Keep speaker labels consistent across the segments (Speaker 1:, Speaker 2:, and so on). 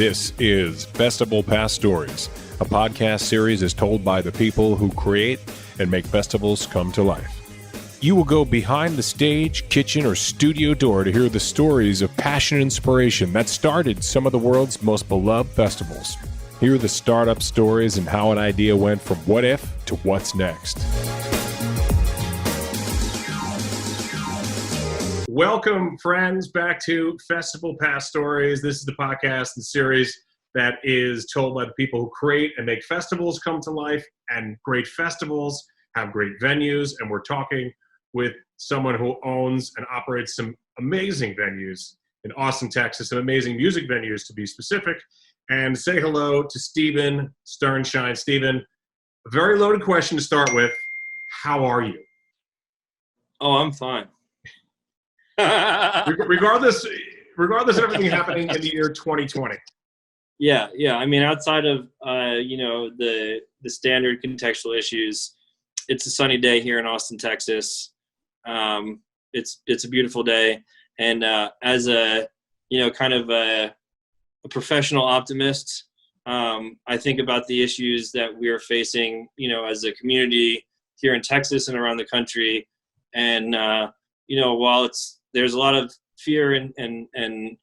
Speaker 1: This is Festival Past Stories, a podcast series is told by the people who create and make festivals come to life. You will go behind the stage, kitchen, or studio door to hear the stories of passion and inspiration that started some of the world's most beloved festivals. Hear the startup stories and how an idea went from what if to what's next. Welcome, friends, back to Festival Past Stories. This is the podcast and series that is told by the people who create and make festivals come to life, and great festivals have great venues, and we're talking with someone who owns and operates some amazing venues in Austin, Texas, some amazing music venues to be specific, and say hello to Stephen Sternschein. Stephen, a very loaded question to start with. How are you?
Speaker 2: Oh, I'm fine.
Speaker 1: regardless of everything happening in the year 2020.
Speaker 2: Yeah. I mean, outside of the standard contextual issues, it's a sunny day here in Austin, Texas. It's a beautiful day, and as a kind of a professional optimist, I think about the issues that we are facing, as a community here in Texas and around the country, and while there's a lot of fear and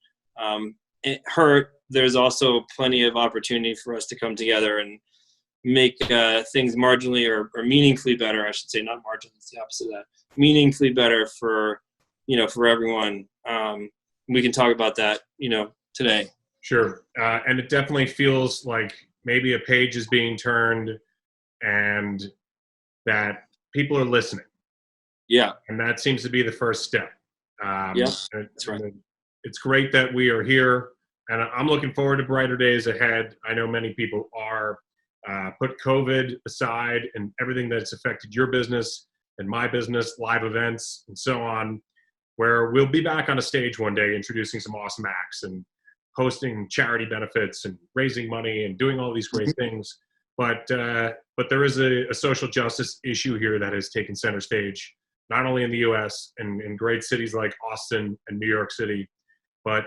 Speaker 2: hurt, there's also plenty of opportunity for us to come together and make things marginally or meaningfully better. I should say, not marginally, it's the opposite of that. Meaningfully better for everyone. We can talk about that, today.
Speaker 1: Sure. And it definitely feels like maybe a page is being turned and that people are listening.
Speaker 2: Yeah.
Speaker 1: And that seems to be the first step.
Speaker 2: That's right.
Speaker 1: It's great that we are here, and I'm looking forward to brighter days ahead. I know many people are. Put COVID aside and everything that's affected your business and my business, live events, and so on, where we'll be back on a stage one day introducing some awesome acts and hosting charity benefits and raising money and doing all these great things. But there is a social justice issue here that has taken center stage, not only in the U.S. and in great cities like Austin and New York City, but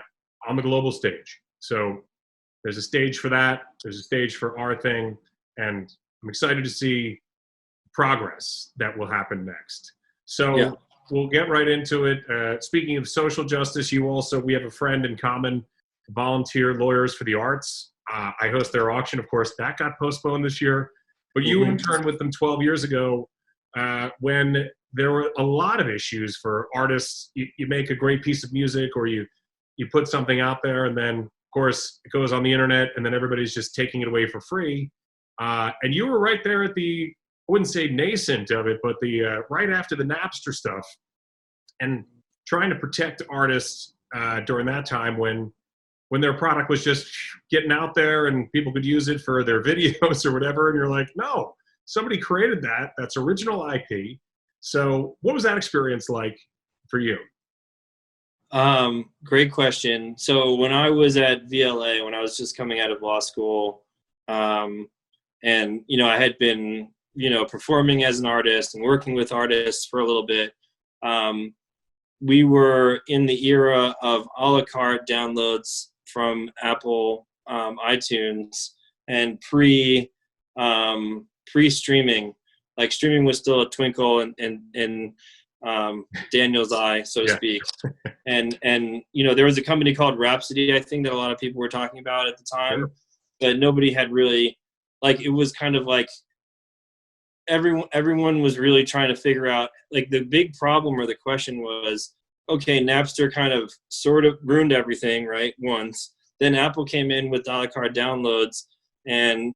Speaker 1: on the global stage. So there's a stage for that. There's a stage for our thing. And I'm excited to see progress that will happen next. So We'll get right into it. Speaking of social justice, we have a friend in common, Volunteer Lawyers for the Arts. I host their auction. Of course, that got postponed this year. But you interned with them 12 years ago when there were a lot of issues for artists. You make a great piece of music, or you put something out there, and then, of course, it goes on the internet, and then everybody's just taking it away for free. And you were right there at the, I wouldn't say nascent of it, but the right after the Napster stuff, and trying to protect artists during that time when their product was just getting out there and people could use it for their videos or whatever. And you're like, no, somebody created that. That's original IP. So what was that experience like for you?
Speaker 2: Great question. So when I was at VLA, when I was just coming out of law school, and, I had been, performing as an artist and working with artists for a little bit. We were in the era of a la carte downloads from Apple, iTunes, and pre-streaming. Like, streaming was still a twinkle in Daniel's eye, so to speak. And there was a company called Rhapsody, I think, that a lot of people were talking about at the time, but nobody had really, it was kind of like everyone was really trying to figure out, the big problem or the question was, okay, Napster kind of sort of ruined everything, right, once. Then Apple came in with a la carte downloads, and,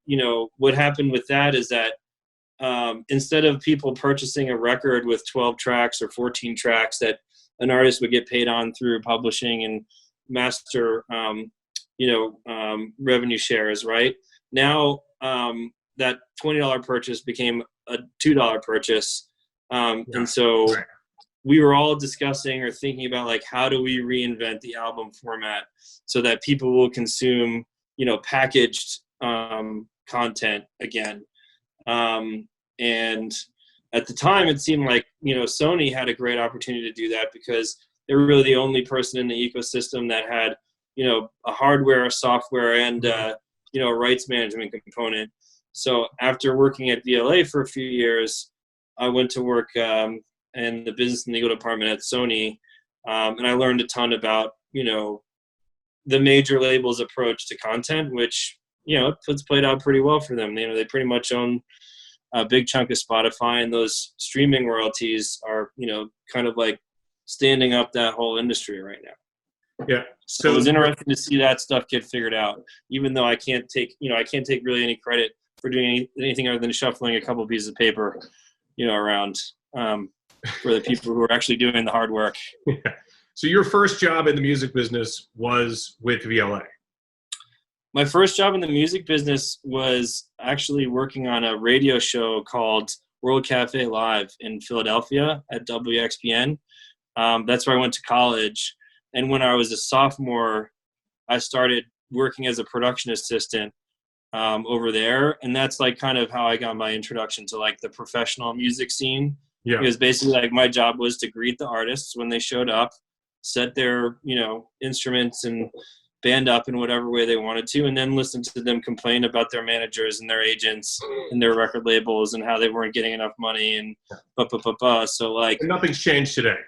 Speaker 2: what happened with that is that instead of people purchasing a record with 12 tracks or 14 tracks that an artist would get paid on through publishing and master, revenue shares, right? Now that $20 purchase became a $2 purchase. And so we were all discussing or thinking about, how do we reinvent the album format so that people will consume, packaged content again. And at the time, it seemed like, Sony had a great opportunity to do that because they were really the only person in the ecosystem that had a hardware, a software, and a rights management component. So after working at VLA for a few years, I went to work in the business and legal department at Sony, and I learned a ton about the major labels' approach to content, which it's played out pretty well for them. They pretty much own a big chunk of Spotify, and those streaming royalties are kind of like standing up that whole industry right now.
Speaker 1: Yeah.
Speaker 2: So it was interesting to see that stuff get figured out, even though I can't take really any credit for doing anything other than shuffling a couple of pieces of paper, around for the people who are actually doing the hard work.
Speaker 1: Yeah. So your first job in the music business was with VLA.
Speaker 2: My first job in the music business was actually working on a radio show called World Cafe Live in Philadelphia at WXPN. That's where I went to college. And when I was a sophomore, I started working as a production assistant over there. And that's like kind of how I got my introduction to like the professional music scene.
Speaker 1: Yeah.
Speaker 2: Because basically like my job was to greet the artists when they showed up, set their, instruments and band up in whatever way they wanted to, and then listen to them complain about their managers and their agents and their record labels and how they weren't getting enough money and So like
Speaker 1: nothing's changed today.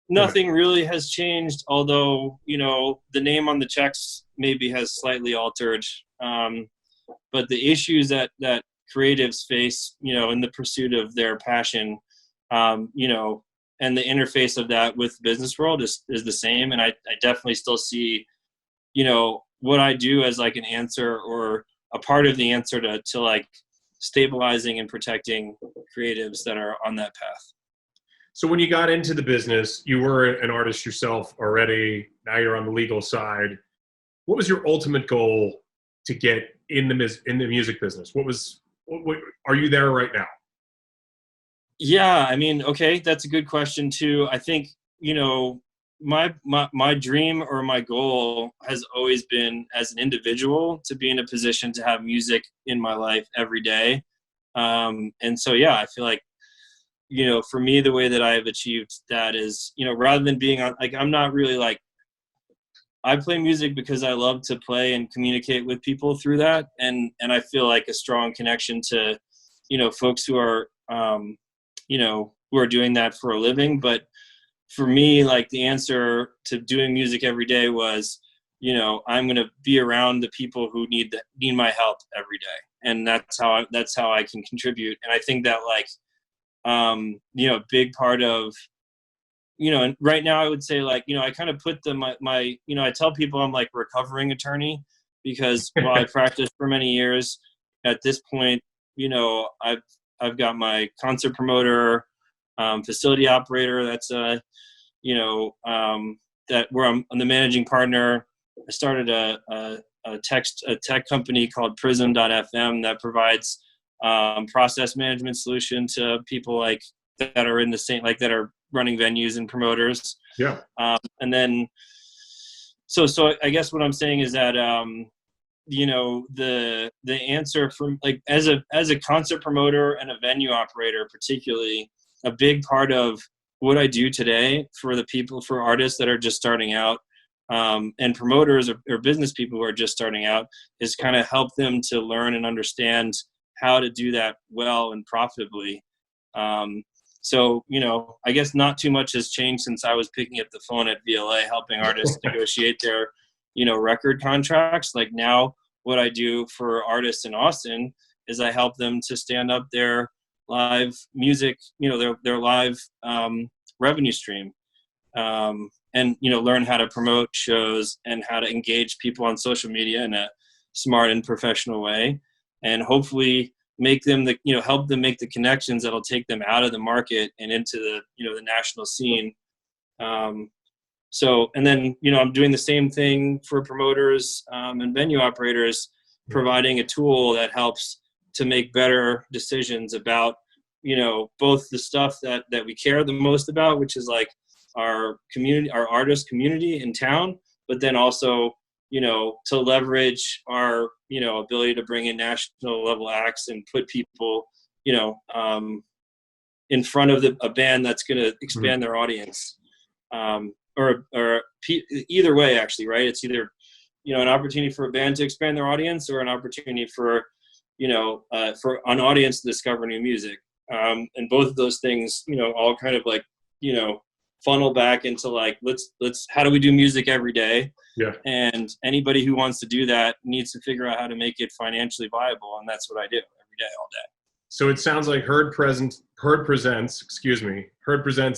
Speaker 2: Nothing really has changed, although, the name on the checks maybe has slightly altered. But the issues that creatives face, in the pursuit of their passion, and the interface of that with the business world is the same. And I definitely still see, what I do as like an answer or a part of the answer to like stabilizing and protecting creatives that are on that path.
Speaker 1: So when you got into the business, you were an artist yourself already. Now you're on the legal side. What was your ultimate goal to get in the music business? What are you there right now?
Speaker 2: Yeah, I mean, okay, that's a good question too. I think, my dream or my goal has always been as an individual to be in a position to have music in my life every day. And so, yeah, I feel like, for me, the way that I have achieved that is, rather than being on, like, I'm not really like, I play music because I love to play and communicate with people through that. And I feel like a strong connection to, folks who are, who are doing that for a living. But for me, like the answer to doing music every day was, I'm going to be around the people who need my help every day. And that's how I can contribute. And I think that like, a big part of, and right now I would say like, I kind of put I tell people I'm like recovering attorney because while I practiced for many years, at this point, I've got my concert promoter, facility operator. That's that where I'm the managing partner. I started a tech company called Prism.fm that provides process management solution to people like that are in the same, like that are running venues and promoters.
Speaker 1: Yeah.
Speaker 2: And then, so I guess what I'm saying is that, the answer from like, as a concert promoter and a venue operator, particularly a big part of what I do today for artists that are just starting out, and promoters or business people who are just starting out is kind of help them to learn and understand how to do that well and profitably. So, I guess not too much has changed since I was picking up the phone at VLA, helping artists negotiate their, record contracts. Like now what I do for artists in Austin is I help them to stand up their live music, their live revenue stream, and, learn how to promote shows and how to engage people on social media in a smart and professional way. And hopefully make them help them make the connections that'll take them out of the market and into the, the national scene. And then, I'm doing the same thing for promoters and venue operators, providing a tool that helps to make better decisions about, both the stuff that we care the most about, which is like our community, our artist community in town, but then also, to leverage our, ability to bring in national level acts and put people, in front of a band that's going to expand their audience. Or either way, actually, right? It's either an opportunity for a band to expand their audience, or an opportunity for, for an audience to discover new music. And both of those things, all kind of like, funnel back into like, let's, how do we do music every day?
Speaker 1: Yeah.
Speaker 2: And anybody who wants to do that needs to figure out how to make it financially viable. And that's what I do every day, all day.
Speaker 1: So it sounds like Heard Presents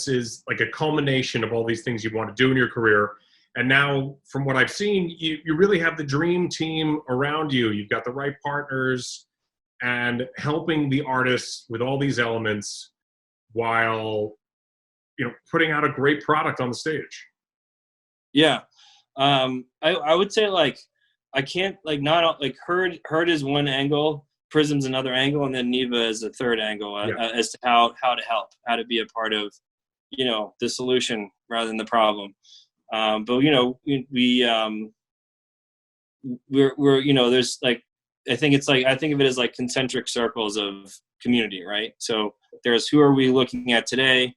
Speaker 1: is like a culmination of all these things you want to do in your career. And now, from what I've seen, you really have the dream team around you. You've got the right partners and helping the artists with all these elements while, putting out a great product on the stage.
Speaker 2: Yeah. I would say like, I can't like not like Heard is one angle, Prism's another angle, and then NIVA is a third angle as to how to help, how to be a part of, the solution rather than the problem. But we're there's like, I think of it as like concentric circles of community, right? So there's who are we looking at today?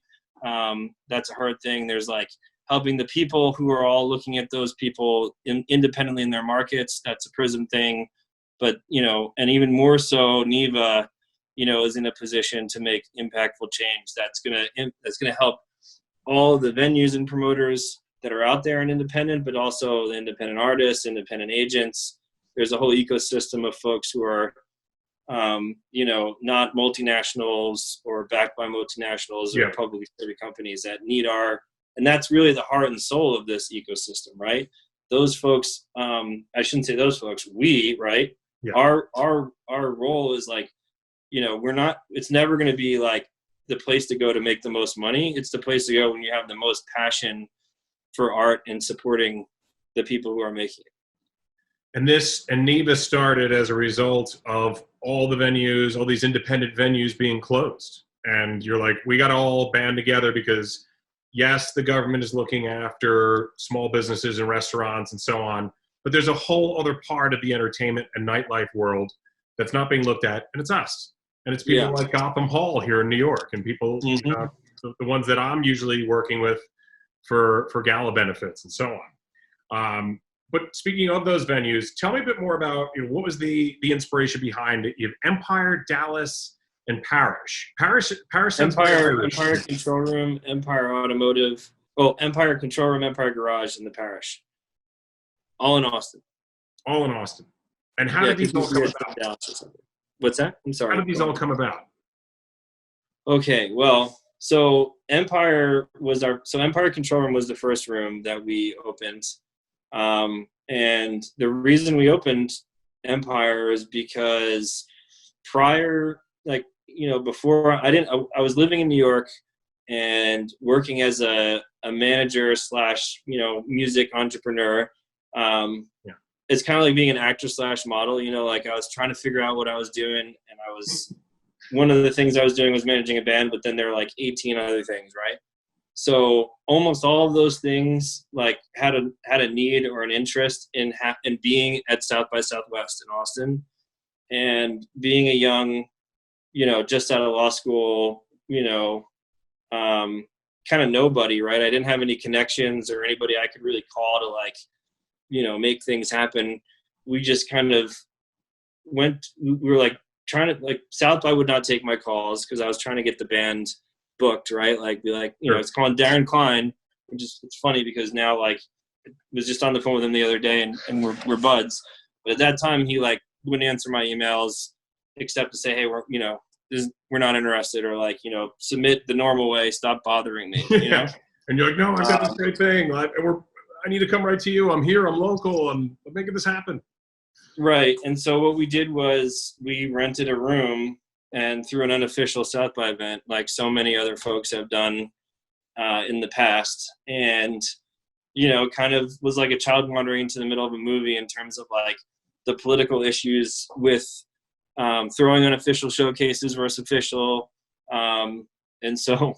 Speaker 2: That's a Heard thing. There's like helping the people who are all looking at those people independently in their markets. That's a Prism thing. But, and even more so, NIVA, is in a position to make impactful change. That's gonna help all the venues and promoters that are out there and independent, but also the independent artists, independent agents. There's a whole ecosystem of folks who are, not multinationals or backed by multinationals or publicly traded companies that need and that's really the heart and soul of this ecosystem, right? Those folks, I shouldn't say those folks, we, right? Yeah. Our role is like, it's never going to be like the place to go to make the most money. It's the place to go when you have the most passion for art and supporting the people who are making it.
Speaker 1: And NIVA started as a result of all the venues, all these independent venues being closed. And you're like, we got to all band together because yes, the government is looking after small businesses and restaurants and so on, but there's a whole other part of the entertainment and nightlife world that's not being looked at, and it's us. And it's people like Gotham Hall here in New York, and people, the ones that I'm usually working with for gala benefits and so on. But speaking of those venues, tell me a bit more about what was the inspiration behind it. You have Empire, Dallas, and Parrish. Parrish
Speaker 2: Empire Control Room, Empire Automotive. Well, Empire Control Room, Empire Garage, and the Parrish. All in Austin.
Speaker 1: And how did these all come about?
Speaker 2: Dallas or something. What's that? I'm sorry.
Speaker 1: How did these all come about?
Speaker 2: Okay, well, so Empire Control Room was the first room that we opened. And the reason we opened Empire is because prior, before I was living in New York and working as a manager / music entrepreneur. It's kind of like being an actor / model, like I was trying to figure out what I was doing, and one of the things I was doing was managing a band, but then there were like 18 other things, right? So almost all of those things like had a need or an interest in being at South by Southwest in Austin, and being a young, just out of law school, kind of nobody, right? I didn't have any connections or anybody I could really call to make things happen. We just kind of we were like trying to South by would not take my calls because I was trying to get the band booked, right? It's called Darren Klein, which is, it's funny because now I was just on the phone with him the other day and we're buds. But at that time he wouldn't answer my emails except to say, hey, we're not interested, or submit the normal way, stop bothering me,
Speaker 1: And you're like, no, I've got this great thing. I need to come right to you. I'm here. I'm local. I'm making this happen.
Speaker 2: Right. And so what we did was we rented a room and through an unofficial South by event, like so many other folks have done in the past. And, kind of was like a child wandering into the middle of a movie in terms of the political issues with throwing unofficial showcases versus official. And so,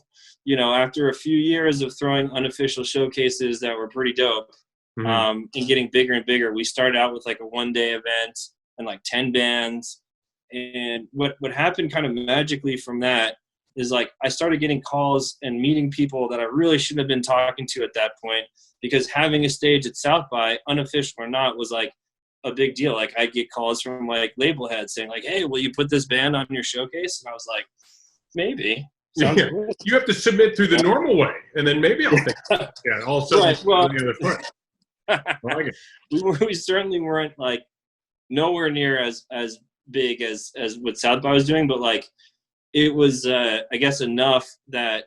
Speaker 2: after a few years of throwing unofficial showcases that were pretty dope, and getting bigger and bigger, we started out with a one-day event and 10 bands. And what happened kind of magically from that is like I started getting calls and meeting people that I really shouldn't have been talking to at that point, because having a stage at South by, unofficial or not, was like a big deal. Like I'd get calls from like label heads saying like, hey, will you put this band on your showcase? And I was like, maybe. Sounds cool.
Speaker 1: You have to submit through the normal way, and then maybe I'll think. Yeah, all of a sudden,
Speaker 2: right, well,
Speaker 1: the other foot. I like it.
Speaker 2: we certainly weren't like nowhere near as big as what South by was doing, but like it was I guess enough that,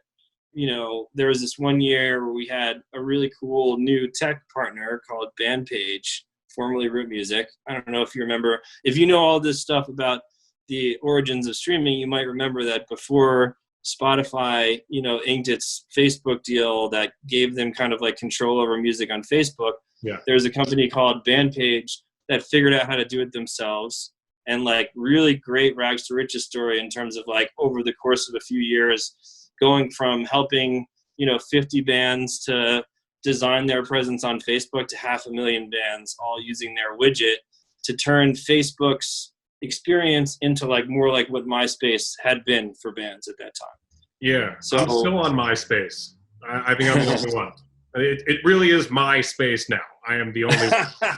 Speaker 2: you know, there was this one year where we had a really cool new tech partner called Bandpage, formerly Root Music. I don't know if you remember. If you know all this stuff about the origins of streaming, you might remember that before Spotify, you know, inked its Facebook deal that gave them kind of like control over music on Facebook.
Speaker 1: Yeah.
Speaker 2: There's a company called Bandpage that figured out how to do it themselves, and like really great rags to riches story in terms of like over the course of a few years, going from helping, you know, 50 bands to design their presence on Facebook to 500,000 bands all using their widget to turn Facebook's experience into like more like what MySpace had been for bands at that time.
Speaker 1: Yeah,
Speaker 2: so
Speaker 1: I'm still on MySpace. I think I'm the only one. It really is MySpace now. I am the only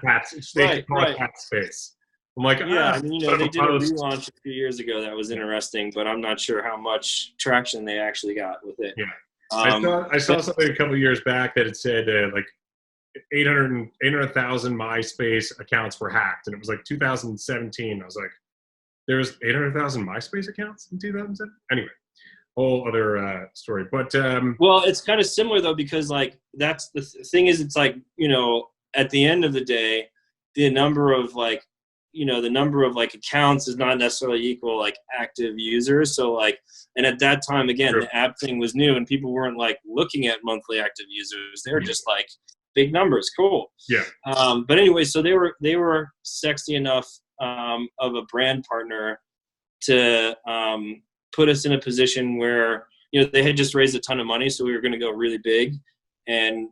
Speaker 1: right. Space. I'm like,
Speaker 2: yeah, I mean, you know, they did a relaunch a few years ago that was interesting, but I'm not sure how much traction they actually got with it.
Speaker 1: Yeah, I saw something a couple of years back that it said like 800,000 MySpace accounts were hacked, and it was like 2017. I was like, there was 800,000 MySpace accounts in 2007. Anyway, whole other story. But
Speaker 2: well, it's kind of similar though, because like that's the thing is, it's like, you know, at the end of the day, the number of like accounts is not necessarily equal like active users. So like, and at that time, again, the app thing was new and people weren't like looking at monthly active users. They were just like big numbers. Cool.
Speaker 1: Yeah.
Speaker 2: But anyway, so they were sexy enough of a brand partner to put us in a position where, you know, they had just raised a ton of money. So we were going to go really big. And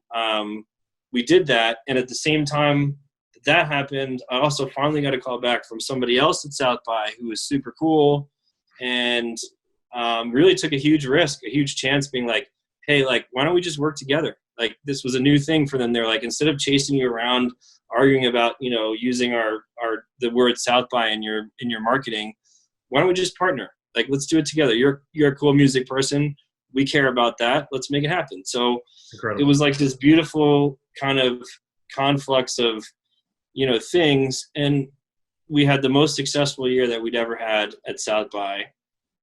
Speaker 2: we did that. And at the same time that happened, I also finally got a call back from somebody else at South by who was super cool and really took a huge risk, a huge chance, being like, hey, like, why don't we just work together? Like, this was a new thing for them. They're like, instead of chasing you around, arguing about, you know, using the word South by in your marketing, why don't we just partner? Like, let's do it together. You're a cool music person. We care about that. Let's make it happen. So
Speaker 1: Incredible.
Speaker 2: It was like this beautiful kind of conflux of, you know, things. And we had the most successful year that we'd ever had at South by.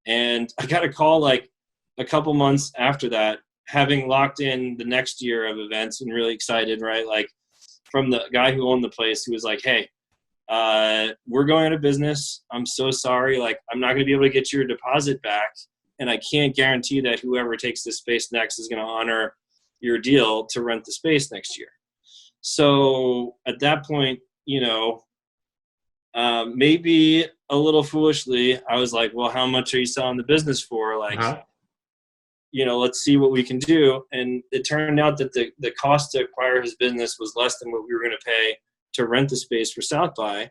Speaker 2: And I got a call like a couple months after that, having locked in the next year of events and really excited, right? Like from the guy who owned the place, who was like, hey, we're going out of business. I'm so sorry. Like, I'm not going to be able to get your deposit back. And I can't guarantee that whoever takes this space next is going to honor your deal to rent the space next year. So at that point, you know, maybe a little foolishly, I was like, well, how much are you selling the business for? Like, you know, let's see what we can do. And it turned out that the cost to acquire his business was less than what we were going to pay to rent the space for South by.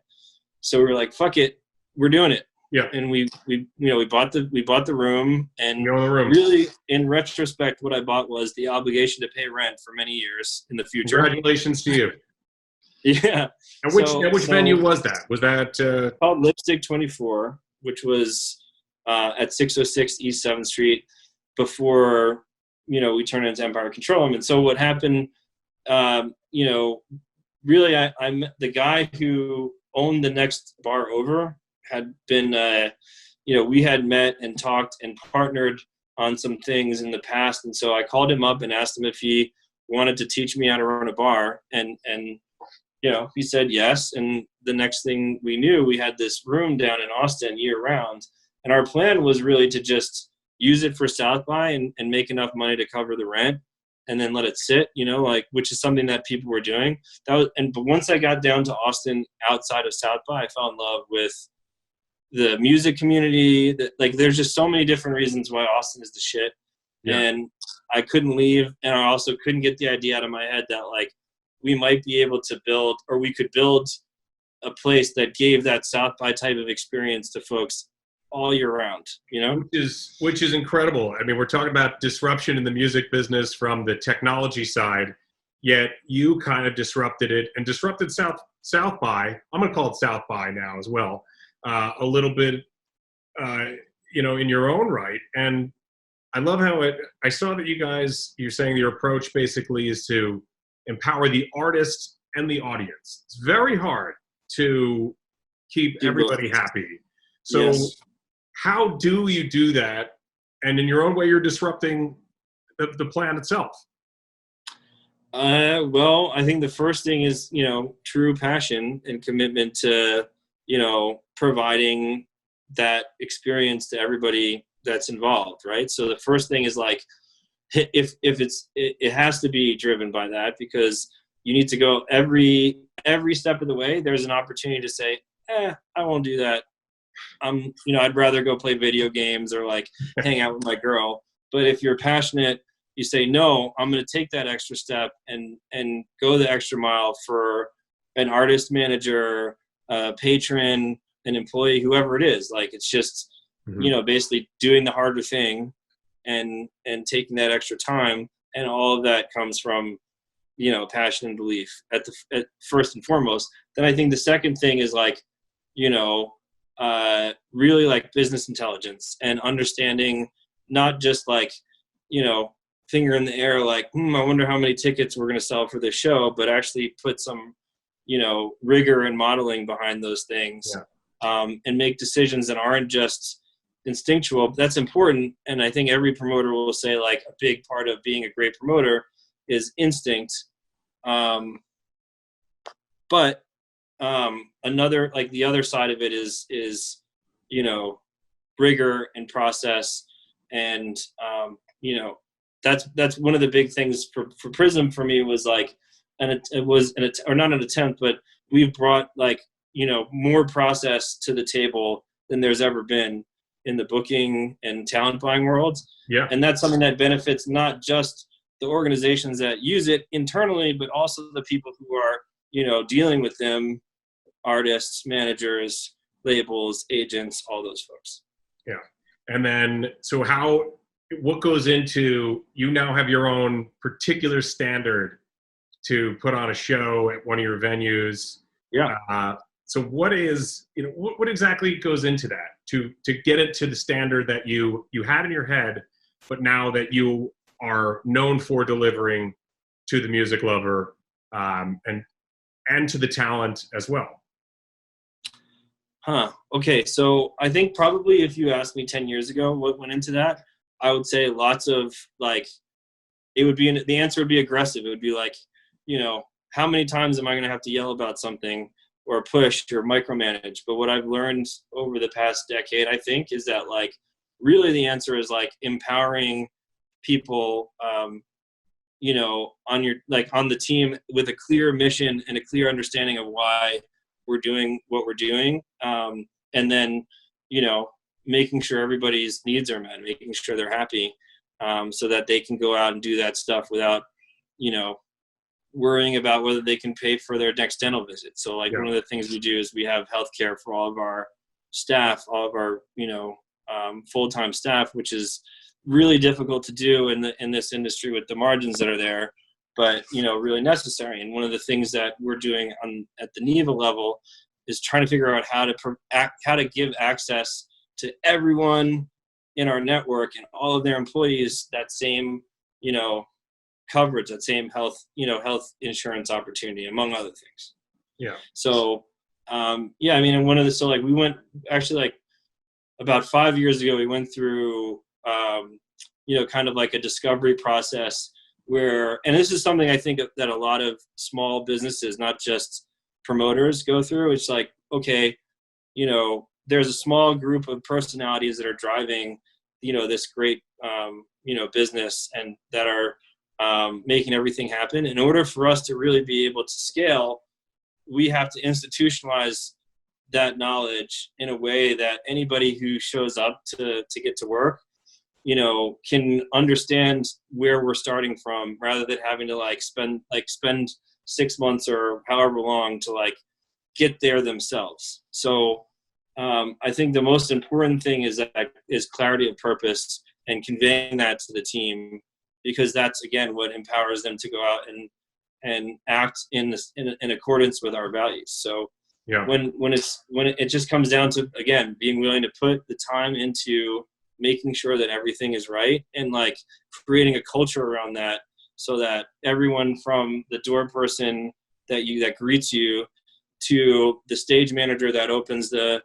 Speaker 2: So we were like, fuck it, we're doing it.
Speaker 1: Yeah.
Speaker 2: And we bought the room, and
Speaker 1: room.
Speaker 2: Really in retrospect, what I bought was the obligation to pay rent for many years in the future.
Speaker 1: Congratulations to you.
Speaker 2: Yeah.
Speaker 1: And which venue was that? Was that
Speaker 2: called Lipstick 24, which was at 606 East 7th Street before, you know, we turned into Empire Control Room. And so what happened, you know, really I met the guy who owned the next bar over, had been, you know, we had met and talked and partnered on some things in the past. And so I called him up and asked him if he wanted to teach me how to run a bar. And you know, he said yes. And the next thing we knew, we had this room down in Austin year round. And our plan was really to just use it for South by and make enough money to cover the rent and then let it sit, you know, like, which is something that people were doing. But once I got down to Austin outside of South by, I fell in love with the music community. That, like, there's just so many different reasons why Austin is the shit. Yeah. And I couldn't leave. And I also couldn't get the idea out of my head that, like, we might be able to build, or we could build a place that gave that South by type of experience to folks all year round, you know?
Speaker 1: Which is incredible. I mean, we're talking about disruption in the music business from the technology side, yet you kind of disrupted it and disrupted South by, I'm going to call it South by now as well, a little bit, you know, in your own right. And I love how I saw that you're saying your approach basically is to empower the artist and the audience. It's very hard to keep everybody happy. So
Speaker 2: Yes.
Speaker 1: how do you do that? And in your own way, you're disrupting the plan itself.
Speaker 2: Well, I think the first thing is, you know, true passion and commitment to, you know, providing that experience to everybody that's involved, right? So the first thing is like, it has to be driven by that, because you need to go every step of the way. There's an opportunity to say, I won't do that. You know, I'd rather go play video games or like hang out with my girl. But if you're passionate, you say, no, I'm going to take that extra step and go the extra mile for an artist, manager, patron, an employee, whoever it is. Like, it's just, you know, basically doing the harder thing and taking that extra time. And all of that comes from, you know, passion and belief at first and foremost. Then I think the second thing is like, you know, really like business intelligence and understanding, not just like, you know, finger in the air, like, I wonder how many tickets we're going to sell for this show, but actually put some, you know, rigor and modeling behind those things, and make decisions that aren't just instinctual. That's important. And I think every promoter will say like a big part of being a great promoter is instinct. But another, like the other side of it is, you know, rigor and process. And, you know, that's one of the big things for Prism for me was like, or not an attempt, but we've brought like, you know, more process to the table than there's ever been in the booking and talent buying worlds.
Speaker 1: Yeah.
Speaker 2: And that's something that benefits not just the organizations that use it internally, but also the people who are, you know, dealing with them, artists, managers, labels, agents, all those folks.
Speaker 1: Yeah. And then, so what goes into, you now have your own particular standard to put on a show at one of your venues.
Speaker 2: Yeah.
Speaker 1: So what is, you know, what exactly goes into that to get it to the standard that you had in your head, but now that you are known for delivering to the music lover, and to the talent as well?
Speaker 2: Okay. So I think probably if you asked me 10 years ago what went into that, I would say lots of like, the answer would be aggressive. It would be like, you know, how many times am I going to have to yell about something or push or micromanage? But what I've learned over the past decade, I think, is that like, really the answer is like empowering people, you know, on the team with a clear mission and a clear understanding of why we're doing what we're doing. And then, you know, making sure everybody's needs are met, making sure they're happy, so that they can go out and do that stuff without, you know, worrying about whether they can pay for their next dental visit. So like one of the things we do is we have healthcare for all of our staff, all of our, you know, full-time staff, which is really difficult to do in this industry with the margins that are there, but, you know, really necessary. And one of the things that we're doing at the NIVA level is trying to figure out how to give access to everyone in our network and all of their employees that same, you know, coverage, that same health insurance opportunity, among other things.
Speaker 1: Yeah.
Speaker 2: So, yeah, I mean, and we went actually like about 5 years ago, we went through, you know, kind of like a discovery process where, and this is something I think that a lot of small businesses, not just promoters, go through. It's like, okay, you know, there's a small group of personalities that are driving, you know, this great, you know, business and that are making everything happen. In order for us to really be able to scale, we have to institutionalize that knowledge in a way that anybody who shows up to get to work, you know, can understand where we're starting from, rather than having to spend 6 months or however long to like get there themselves. So I think the most important thing is clarity of purpose and conveying that to the team, because that's, again, what empowers them to go out and act in accordance with our values. So
Speaker 1: Yeah.
Speaker 2: when it just comes down to, again, being willing to put the time into making sure that everything is right, and like creating a culture around that, so that everyone from the door person that greets you to the stage manager that opens the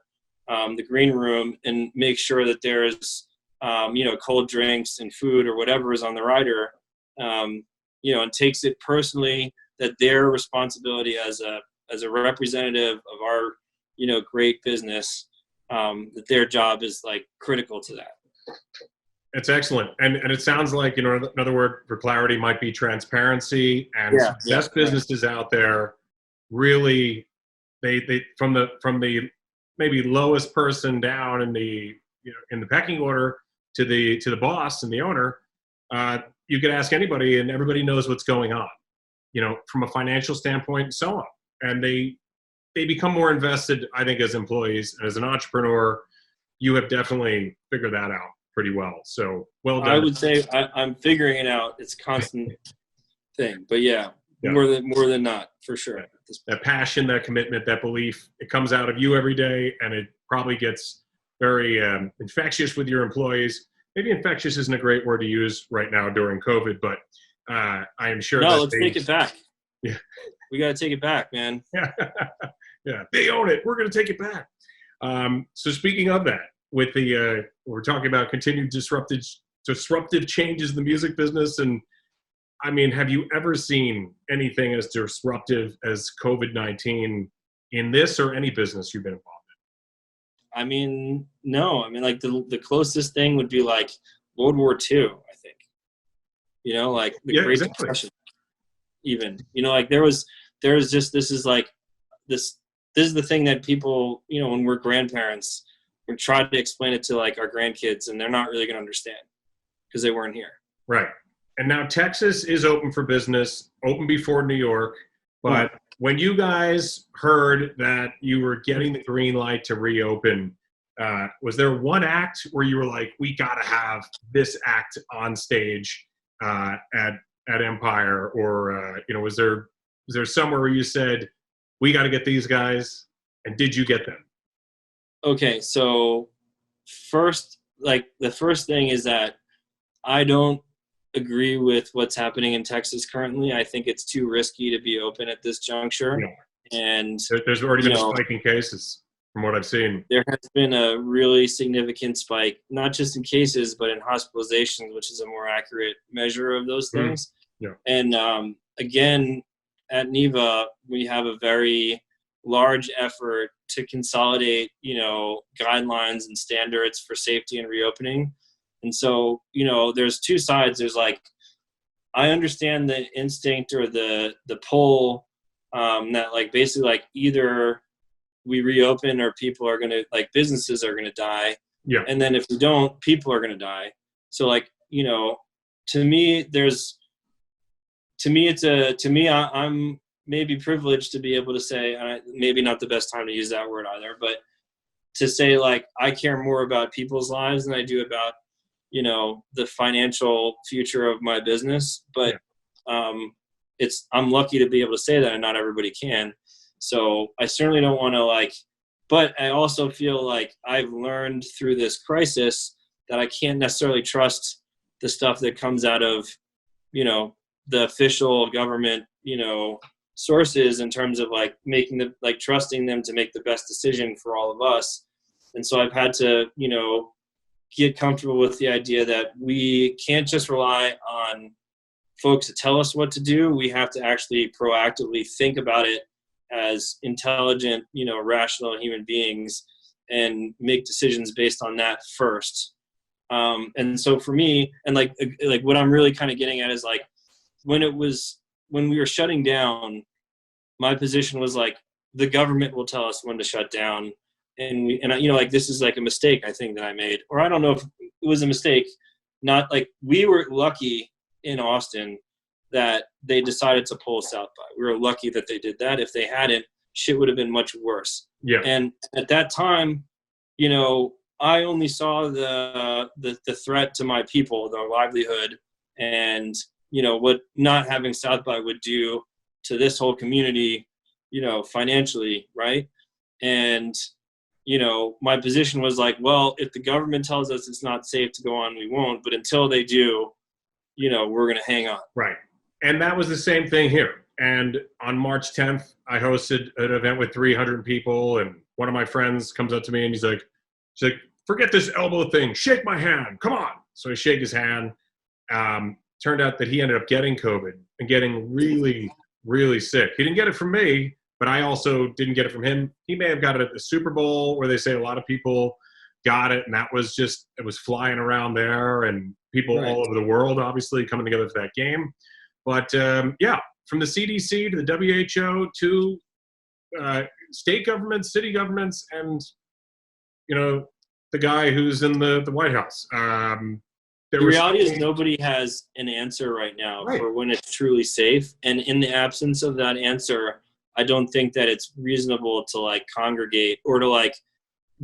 Speaker 2: green room and make sure that there's cold drinks and food or whatever is on the rider, and takes it personally that their responsibility as a representative of our great business, that their job is like critical to that.
Speaker 1: It's excellent. And it sounds like, another word for clarity might be transparency, and success businesses out there really, they from the maybe lowest person down in the pecking order to the boss and the owner, you could ask anybody and everybody knows what's going on, from a financial standpoint and so on. And they become more invested, I think, as employees. And as an entrepreneur, you have definitely figured that out pretty well. So well done.
Speaker 2: I would say I'm figuring it out. It's a constant thing, but more than not, for sure.
Speaker 1: That passion, that commitment, that belief, it comes out of you every day, and it probably gets very infectious with your employees. Maybe infectious isn't a great word to use right now during COVID, but I am sure.
Speaker 2: No, let's take it back.
Speaker 1: Yeah.
Speaker 2: We got to take it back, man.
Speaker 1: Yeah, they own it. We're going to take it back. So speaking of that, with we're talking about continued disruptive changes in the music business, and I mean, have you ever seen anything as disruptive as COVID-19 in this or any business you've been involved in?
Speaker 2: I mean, no. I mean, like the closest thing would be like World War II, I think. Like the Great Depression. Even, like there was just, this is the thing that people, when we're grandparents, we try to explain it to like our grandkids, and they're not really going to understand because they weren't here.
Speaker 1: Right. And now Texas is open for business, open before New York. But when you guys heard that you were getting the green light to reopen, was there one act where you were like, we got to have this act on stage at Empire? Or, was there somewhere where you said, we got to get these guys? And did you get them?
Speaker 2: Okay, so the first thing is that I don't agree with what's happening in Texas currently. I think it's too risky to be open at this juncture. Yeah. And
Speaker 1: there's already been a spike in cases from what I've seen.
Speaker 2: There has been a really significant spike, not just in cases, but in hospitalizations, which is a more accurate measure of those things.
Speaker 1: Yeah.
Speaker 2: And again, at NIVA, we have a very large effort to consolidate, guidelines and standards for safety and reopening. And so, there's two sides. There's like, I understand the instinct or the pull that like basically like either we reopen or people are going to, like, businesses are going to die.
Speaker 1: Yeah.
Speaker 2: And then if we don't, people are going to die. So like, I'm maybe privileged to be able to say, maybe not the best time to use that word either, but to say like, I care more about people's lives than I do about, the financial future of my business. But I'm lucky to be able to say that, and not everybody can. So I certainly don't want to but I also feel like I've learned through this crisis that I can't necessarily trust the stuff that comes out of, the official government, sources, in terms of trusting them to make the best decision for all of us. And so I've had to, get comfortable with the idea that we can't just rely on folks to tell us what to do. We have to actually proactively think about it as intelligent, rational human beings, and make decisions based on that first. And so for me, and like what I'm really kind of getting at is like, when we were shutting down, my position was like, the government will tell us when to shut down. And this is like a mistake I think that I made, or I don't know if it was a mistake. Not like, we were lucky in Austin that they decided to pull South by. We were lucky that they did that. If they hadn't, shit would have been much worse.
Speaker 1: Yeah.
Speaker 2: And at that time, you know, I only saw the threat to my people, their livelihood, and, you know, what not having South by would do to this whole community, you know, financially, right? And, you know, my position was like, well, if the government tells us it's not safe to go on, we won't. But until they do, you know, we're going to hang on.
Speaker 1: Right. And that was the same thing here. And on March 10th, I hosted an event with 300 people. And one of my friends comes up to me and he's like, forget this elbow thing. Shake my hand. Come on. So I shake his hand. Turned out that he ended up getting COVID and getting really, really sick. He didn't get it from me, but I also didn't get it from him. He may have got it at the Super Bowl, where they say a lot of people got it, and that was just, it was flying around there, and people
Speaker 2: Right.
Speaker 1: all over the world obviously coming together for that game. But yeah, from the CDC to the WHO to state governments, city governments, and, you know, the guy who's in the White House.
Speaker 2: The reality is nobody has an answer right now for when it's truly safe. And in the absence of that answer, I don't think that it's reasonable to like congregate or to like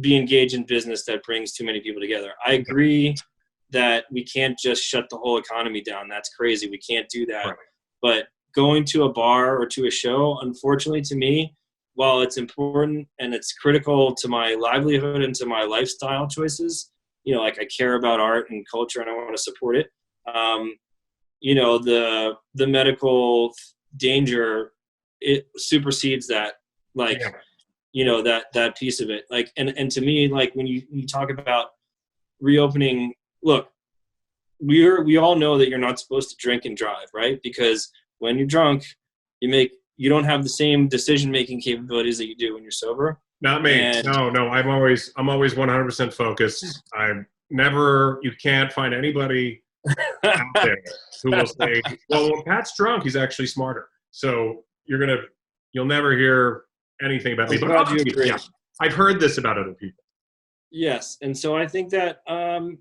Speaker 2: be engaged in business that brings too many people together. I agree that we can't just shut the whole economy down. That's crazy. We can't do that.
Speaker 1: Right.
Speaker 2: But going to a bar or to a show, unfortunately to me, while it's important and it's critical to my livelihood and to my lifestyle choices, you know, like I care about art and culture and I want to support it. You know, the medical danger, it supersedes that, like, you know, that piece of it. Like, and to me, like when you talk about reopening, look, we all know that you're not supposed to drink and drive, right? Because when you're drunk, you don't have the same decision-making capabilities that you do when you're sober.
Speaker 1: Not me.
Speaker 2: And
Speaker 1: No. I'm always 100% focused. You can't find anybody out there who will say, well, when Pat's drunk, he's actually smarter. So you'll never hear anything about me.
Speaker 2: I'm glad you agree.
Speaker 1: Yeah, I've heard this about other people.
Speaker 2: Yes. And so I think that,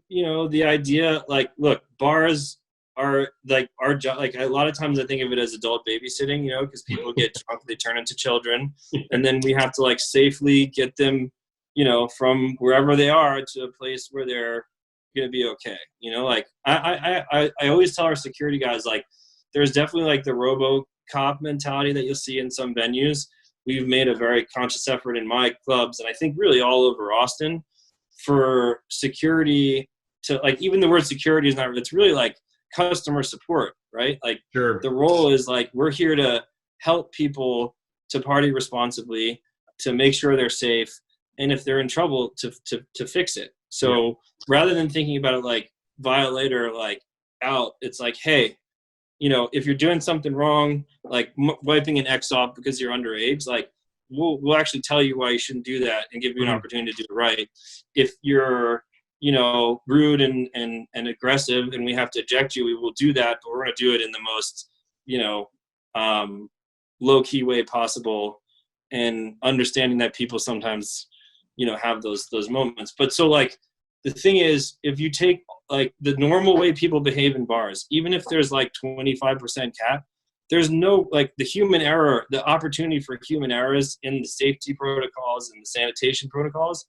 Speaker 2: you know, the idea, like, look, bars are like our job. Like a lot of times I think of it as adult babysitting, you know, because people get drunk, they turn into children, and then we have to like safely get them, you know, from wherever they are to a place where they're going to be okay. You know, like I always tell our security guys, like, there's definitely like the RoboCop mentality that you'll see in some venues. We've made a very conscious effort in my clubs, and I think really all over Austin, for security to, like, even the word security is not, it's really like customer support, right? Like,
Speaker 1: sure.
Speaker 2: The role is like, we're here to help people to party responsibly, to make sure they're safe, and if they're in trouble, to fix it. So rather than thinking about it like violator, like out, it's like, hey, you know, if you're doing something wrong, like wiping an X off because you're underage, like we'll actually tell you why you shouldn't do that and give you an opportunity to do it right. If you're, you know, rude and aggressive and we have to eject you, we will do that, but we're going to do it in the most, you know, low key way possible, and understanding that people sometimes, you know, have those moments. But so like, the thing is, if you take like the normal way people behave in bars, even if there's like 25% cap, there's no, like, the human error, the opportunity for human errors in the safety protocols and the sanitation protocols,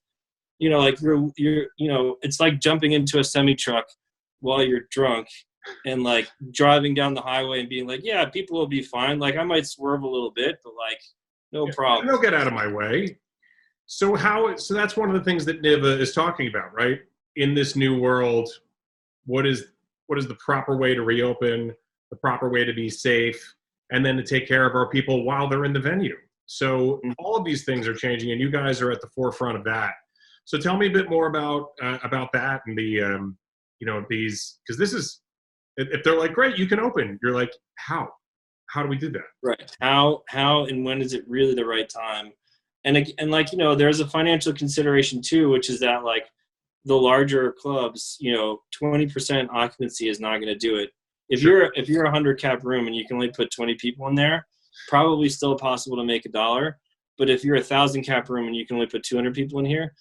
Speaker 2: you know, like you're, you know, it's like jumping into a semi truck while you're drunk and like driving down the highway and being like, yeah, people will be fine. Like I might swerve a little bit, but like, no problem.
Speaker 1: They'll get out of my way. So that's one of the things that NIVA is talking about, right? In this new world, what is the proper way to reopen, the proper way to be safe, and then to take care of our people while they're in the venue. So all of these things are changing, and you guys are at the forefront of that. So tell me a bit more about that and the, you know, these, because this is, if they're like, great, you can open, you're like, how do we do that?
Speaker 2: Right. How and when is it really the right time? And like, you know, there's a financial consideration too, which is that like the larger clubs, you know, 20% occupancy is not going to do it. If you're a 100 cap room and you can only put 20 people in there, probably still possible to make $1. But if you're a 1,000 cap room and you can only put 200 people in here,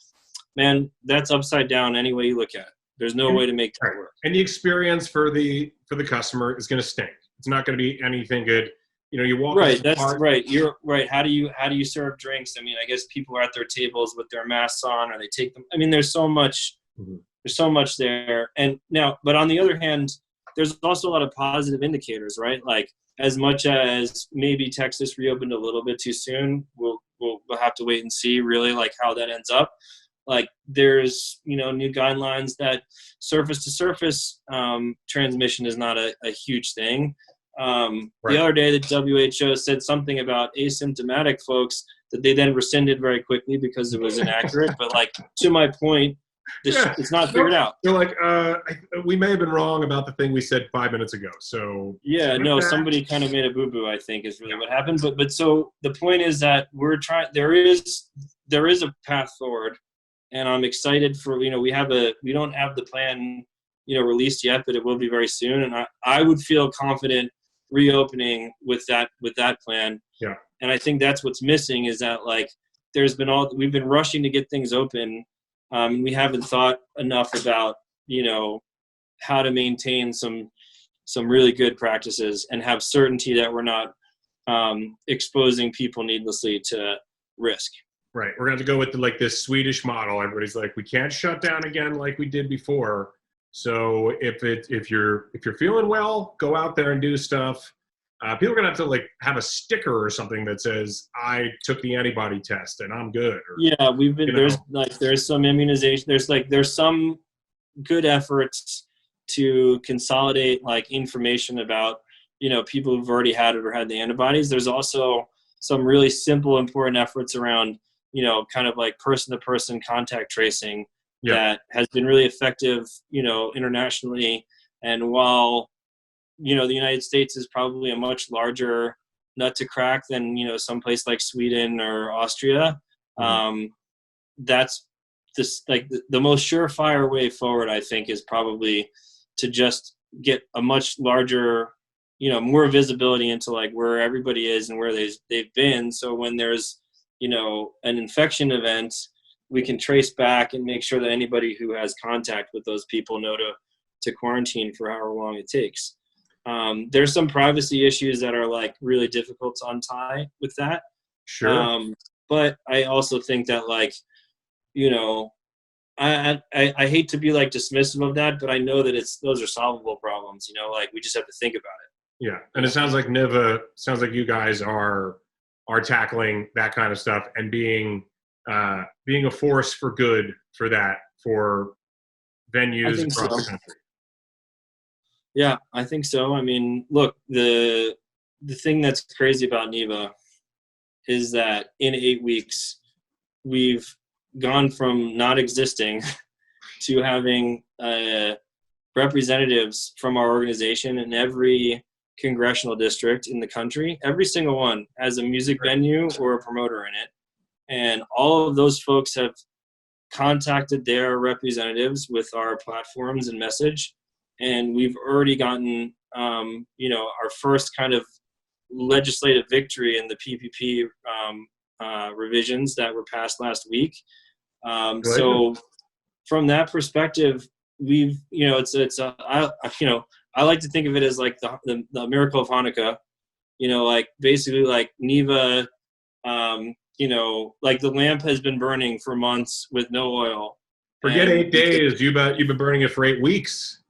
Speaker 2: man, that's upside down any way you look at it. There's no way to make that work.
Speaker 1: And the experience for the customer is going to stink. It's not going to be anything good. You walk
Speaker 2: Right.
Speaker 1: into the
Speaker 2: That's
Speaker 1: park.
Speaker 2: right. You're right. How do you serve drinks? I mean, I guess people are at their tables with their masks on, or they take them. I mean, there's so much.
Speaker 1: Mhm.
Speaker 2: There's so much there. And now, but on the other hand, there's also a lot of positive indicators, right? Like, as much as maybe Texas reopened a little bit too soon, we'll have to wait and see really like how that ends up. Like, there's new guidelines that surface to surface transmission is not a huge thing. The
Speaker 1: Right.
Speaker 2: other day, the WHO said something about asymptomatic folks that they then rescinded very quickly because it was inaccurate. But like, to my point,
Speaker 1: Yeah.
Speaker 2: it's not figured out.
Speaker 1: They're like, we may have been wrong about the thing we said 5 minutes ago. So
Speaker 2: Yeah,
Speaker 1: scrap
Speaker 2: no,
Speaker 1: that.
Speaker 2: somebody kind of made a boo-boo, I think, is really what happened. But so the point is that we're trying. There is a path forward, and I'm excited for we don't have the plan released yet, but it will be very soon. And I would feel confident reopening with that plan.
Speaker 1: Yeah.
Speaker 2: And I think that's what's missing is that like we've been rushing to get things open. We haven't thought enough about how to maintain some really good practices and have certainty that we're not exposing people needlessly to risk.
Speaker 1: Right. We're going to go with this Swedish model. Everybody's like, we can't shut down again like we did before. So if you're feeling well, go out there and do stuff. People are going to have to have a sticker or something that says, I took the antibody test and I'm good. Or,
Speaker 2: yeah, there's some immunization. There's some good efforts to consolidate information about people who've already had it or had the antibodies. There's also some really simple, important efforts around kind of like person-to-person contact tracing that has been really effective internationally. And while the United States is probably a much larger nut to crack than someplace like Sweden or Austria, that's the most surefire way forward, I think, is probably to just get a much larger, more visibility into where everybody is and where they've been. So when there's, an infection event, we can trace back and make sure that anybody who has contact with those people know to quarantine for however long it takes. There's some privacy issues that are really difficult to untie with that.
Speaker 1: Sure.
Speaker 2: But I also think that I hate to be dismissive of that, but I know that those are solvable problems. We just have to think about it.
Speaker 1: Yeah, and it sounds like NIVA. Sounds like you guys are tackling that kind of stuff and being a force for good for venues across the country.
Speaker 2: Yeah, I think so. I mean, look, the thing that's crazy about NIVA is that in 8 weeks we've gone from not existing to having representatives from our organization in every congressional district in the country. Every single one has a music venue or a promoter in it. And all of those folks have contacted their representatives with our platforms and message. And we've already gotten, our first kind of legislative victory in the PPP revisions that were passed last week. So from that perspective, we've, I like to think of it as the miracle of Hanukkah, basically NIVA, the lamp has been burning for months with no oil.
Speaker 1: Forget 8 days. You've been burning it for 8 weeks.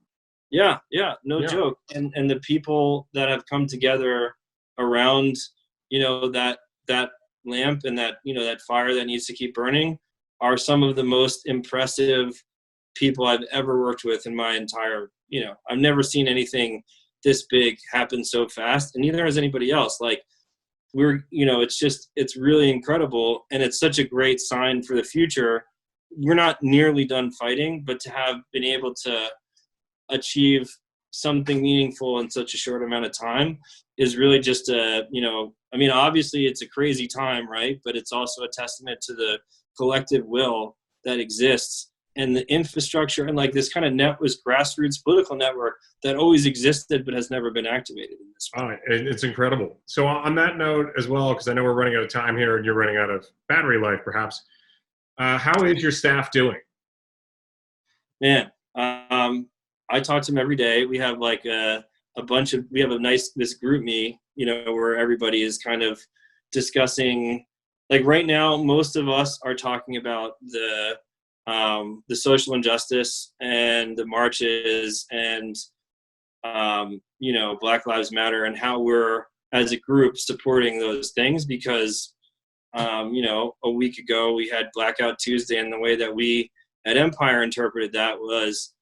Speaker 2: Yeah, no joke. And the people that have come together around, that lamp and that, that fire that needs to keep burning are some of the most impressive people I've ever worked with in my entire, I've never seen anything this big happen so fast, and neither has anybody else. It's really incredible, and it's such a great sign for the future. We're not nearly done fighting, but to have been able to achieve something meaningful in such a short amount of time is really just obviously it's a crazy time, right? But it's also a testament to the collective will that exists and the infrastructure and this kind of this grassroots political network that always existed but has never been activated in this way.
Speaker 1: All right, it's incredible. So on that note as well, because I know we're running out of time here and you're running out of battery life perhaps, how is your staff doing?
Speaker 2: Man, I talk to them every day. We have we have this group me where everybody is kind of discussing, like right now, most of us are talking about the social injustice and the marches and, Black Lives Matter, and how we're as a group supporting those things because, a week ago we had Blackout Tuesday, and the way that we at Empire interpreted that was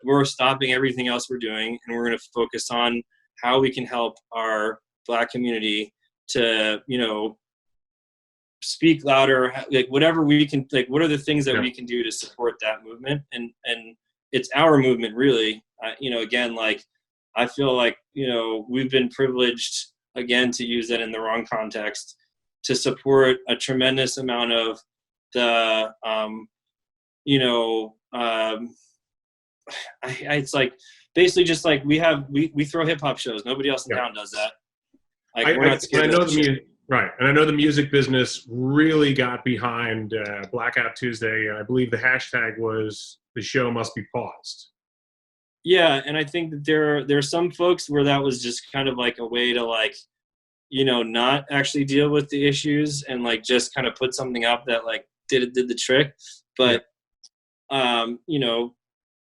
Speaker 2: we're stopping everything else we're doing and we're going to focus on how we can help our Black community to, speak louder, like whatever we can, like what are the things that we can do to support that movement. And it's our movement really, again, like I feel like, we've been privileged, again, to use that in the wrong context, to support a tremendous amount of the, it's like basically just like we throw hip hop shows. Nobody else in town does that. Like we're not scared of shit.
Speaker 1: Right. And I know the music business really got behind Blackout Tuesday. And I believe the hashtag was the show must be paused.
Speaker 2: Yeah. And I think that there are some folks where that was just kind of like a way to like, not actually deal with the issues and like just kind of put something up that like did the trick. But,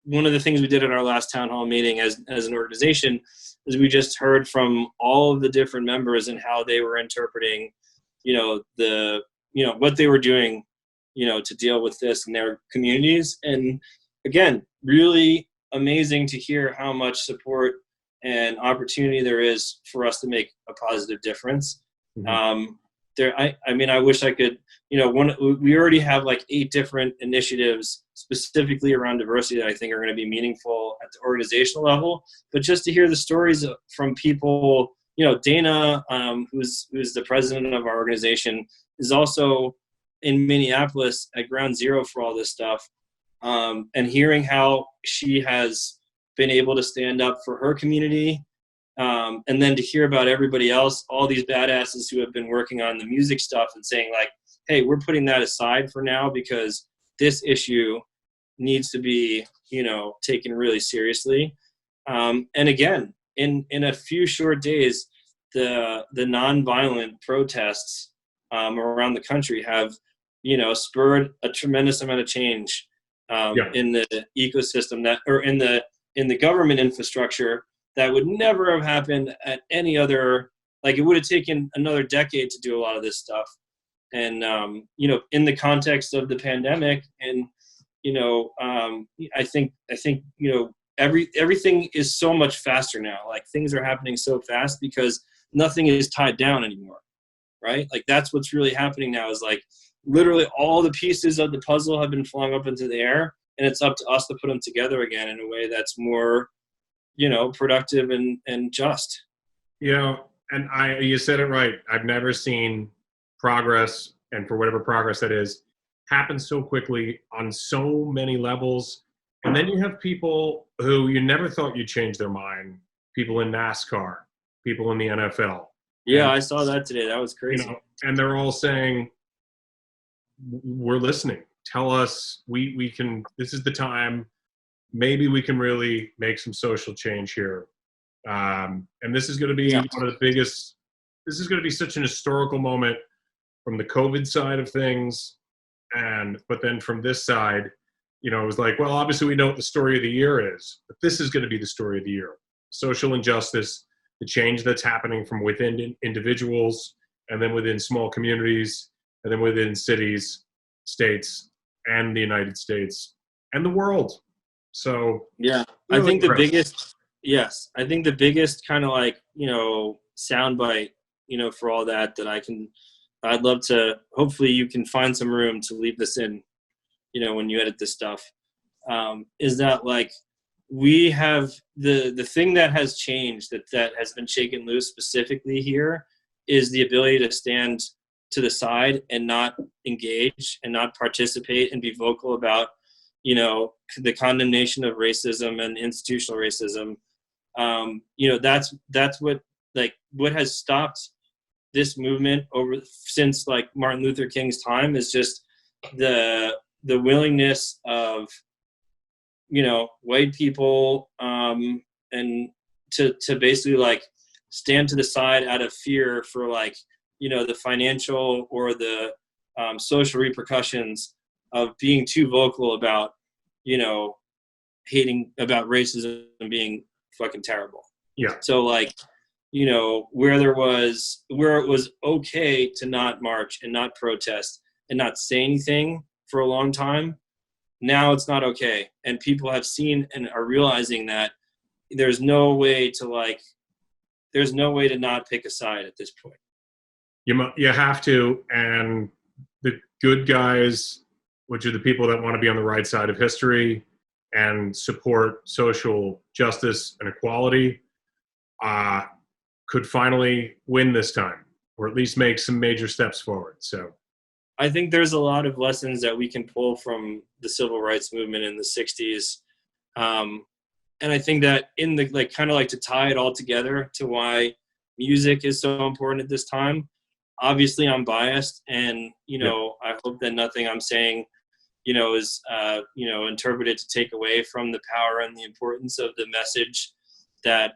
Speaker 2: one of the things we did at our last town hall meeting as an organization is we just heard from all of the different members and how they were interpreting, what they were doing, to deal with this in their communities. And again, really amazing to hear how much support and opportunity there is for us to make a positive difference. Mm-hmm. I wish I could, we already have like 8 different initiatives specifically around diversity that I think are going to be meaningful at the organizational level. But just to hear the stories from people, Dana, who's the president of our organization, is also in Minneapolis at ground zero for all this stuff. And hearing how she has been able to stand up for her community. And then to hear about everybody else, all these badasses who have been working on the music stuff and saying like, hey, we're putting that aside for now because this issue needs to be, taken really seriously. And again, in a few short days, the nonviolent protests around the country have, spurred a tremendous amount of change in the ecosystem in the government infrastructure that would never have happened at any other, like it would have taken another decade to do a lot of this stuff. And, in the context of the pandemic and, I think, everything is so much faster now. Like things are happening so fast because nothing is tied down anymore. Right. Like that's what's really happening now is like literally all the pieces of the puzzle have been flung up into the air and it's up to us to put them together again in a way that's more, productive and just.
Speaker 1: And you said it right. I've never seen progress, and for whatever progress that is, happen so quickly on so many levels. And then you have people who you never thought you'd change their mind, people in NASCAR, people in the NFL.
Speaker 2: Yeah, and I saw that today. That was crazy.
Speaker 1: And they're all saying, we're listening. Tell us, we can, this is the time. Maybe we can really make some social change here. And this is going to be one of the biggest, this is going to be such an historical moment from the COVID side of things. But then from this side, it was like, well, obviously we know what the story of the year is, but this is going to be the story of the year. Social injustice, the change that's happening from within individuals and then within small communities and then within cities, states, and the United States and the world. So
Speaker 2: yeah, really I think I think the biggest kind of like, soundbite, for all that I'd love to, hopefully you can find some room to leave this in, when you edit this stuff, is that like, we have the thing that has changed that has been shaken loose specifically here is the ability to stand to the side and not engage and not participate and be vocal about, the condemnation of racism and institutional racism. That's what has stopped this movement since like Martin Luther King's time is just the willingness of, white people, and to basically like stand to the side out of fear for like, you know, the financial or the social repercussions of being too vocal about, you know, hating about racism and being fucking terrible.
Speaker 1: Yeah.
Speaker 2: So like, you know, where it was okay to not march and not protest and not say anything for a long time, now it's not okay. And people have seen and are realizing that there's no way to not pick a side at this point.
Speaker 1: You have to, and the good guys, which are the people that want to be on the right side of history and support social justice and equality, could finally win this time, or at least make some major steps forward. So
Speaker 2: I think there's a lot of lessons that we can pull from the civil rights movement in the 60s. And I think that in the, like, kind of like to tie it all together to why music is so important at this time. Obviously I'm biased, and, you know, I hope that nothing I'm saying, you know, is, you know, interpreted to take away from the power and the importance of the message that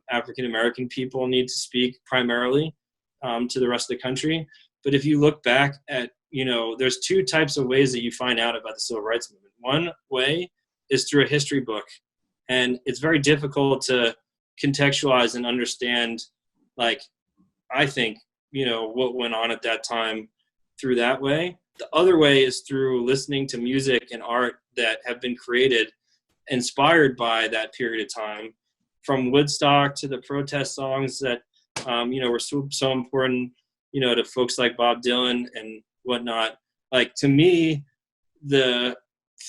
Speaker 2: African-American people need to speak primarily to the rest of the country. But if you look back at, you know, there's two types of ways that you find out about the civil rights movement. One way is through a history book. And it's very difficult to contextualize and understand, like, I think, you know, what went on at that time through that way. The other way is through listening to music and art that have been created, inspired by that period of time, from Woodstock to the protest songs that, you know, were so important, you know, to folks like Bob Dylan and whatnot. Like, to me, the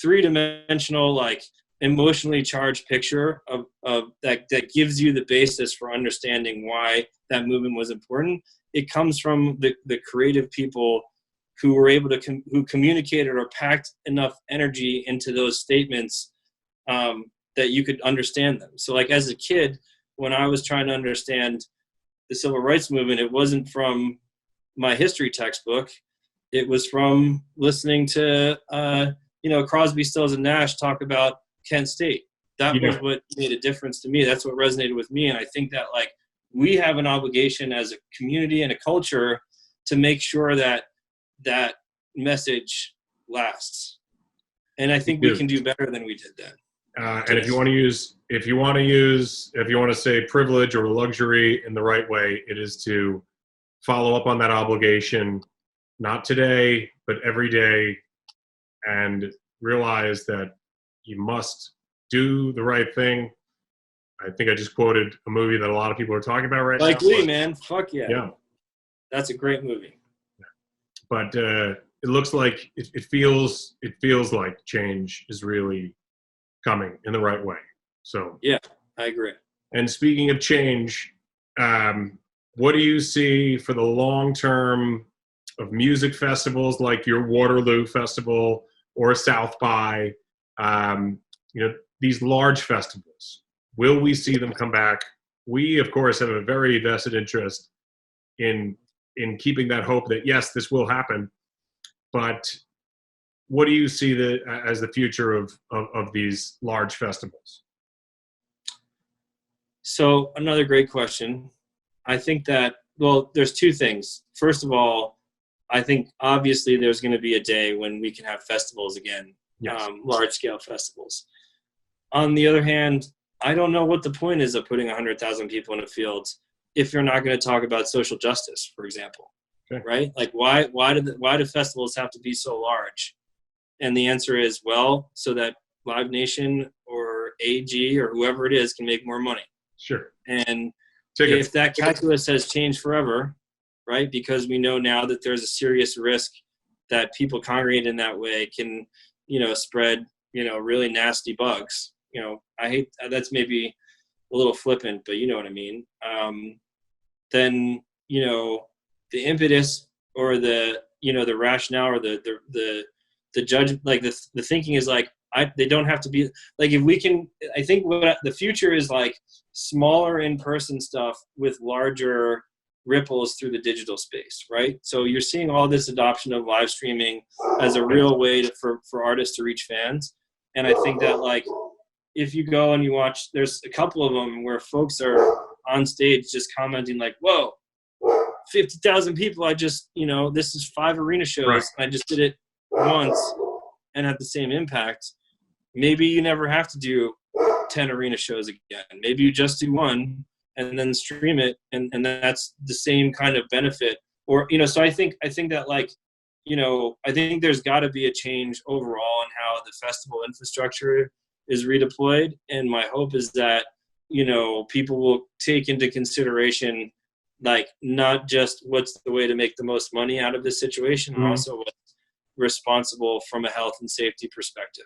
Speaker 2: three-dimensional, like, emotionally charged picture of that gives you the basis for understanding why that movement was important. It comes from the creative people who were able to who communicated or packed enough energy into those statements that you could understand them. So, like, as a kid, when I was trying to understand the civil rights movement, it wasn't from my history textbook. It was from listening to you know, Crosby, Stills, and Nash talk about Kent State. That was what made a difference to me. That's what resonated with me. And I think that, like, we have an obligation as a community and a culture to make sure that that message lasts. And I think we can do better than we did then.
Speaker 1: And if you want to say privilege or luxury in the right way, it is to follow up on that obligation, not today, but every day, and realize that you must do the right thing. I think I just quoted a movie that a lot of people are talking about right now.
Speaker 2: Like Lee, man. Fuck yeah.
Speaker 1: Yeah.
Speaker 2: That's a great movie.
Speaker 1: But it looks like it feels like change is really coming in the right way. So
Speaker 2: yeah, I agree.
Speaker 1: And speaking of change, what do you see for the long term of music festivals like your Waterloo Festival or South by? You know, these large festivals, will we see them come back? We, of course, have a very vested interest in keeping that hope that, yes, this will happen. But what do you see as the future of these large festivals?
Speaker 2: So another great question. I think that, well, there's two things. First of all, I think obviously there's going to be a day when we can have festivals again, yes. Large-scale festivals. On the other hand, I don't know what the point is of putting 100,000 people in a field if you're not going to talk about social justice, for example, okay. Right? Like, why do festivals have to be so large? And the answer is, well, so that Live Nation or AG or whoever it is can make more money.
Speaker 1: Sure.
Speaker 2: And if that calculus has changed forever, right, because we know now that there's a serious risk that people congregate in that way can, you know, spread, you know, really nasty bugs. You know, I hate, that's maybe a little flippant, but you know what I mean. Then, you know, the impetus or the, you know, the rationale or the judge, like the thinking is like, they don't have to be like, if we can, I think what the future is like smaller in-person stuff with larger ripples through the digital space, right? So you're seeing all this adoption of live streaming as a real way for artists to reach fans. And I think that, like, if you go and you watch, there's a couple of them where folks are on stage just commenting like, whoa, 50,000 people. I just, this is 5 arena shows.
Speaker 1: Right.
Speaker 2: I just did it once and had the same impact. Maybe you never have to do 10 arena shows again. Maybe you just do one and then stream it. And that's the same kind of benefit. Or, so I think that like, I think there's got to be a change overall in how the festival infrastructure is redeployed. And my hope is that, people will take into consideration, like, not just what's the way to make the most money out of this situation, but also what's responsible from a health and safety perspective.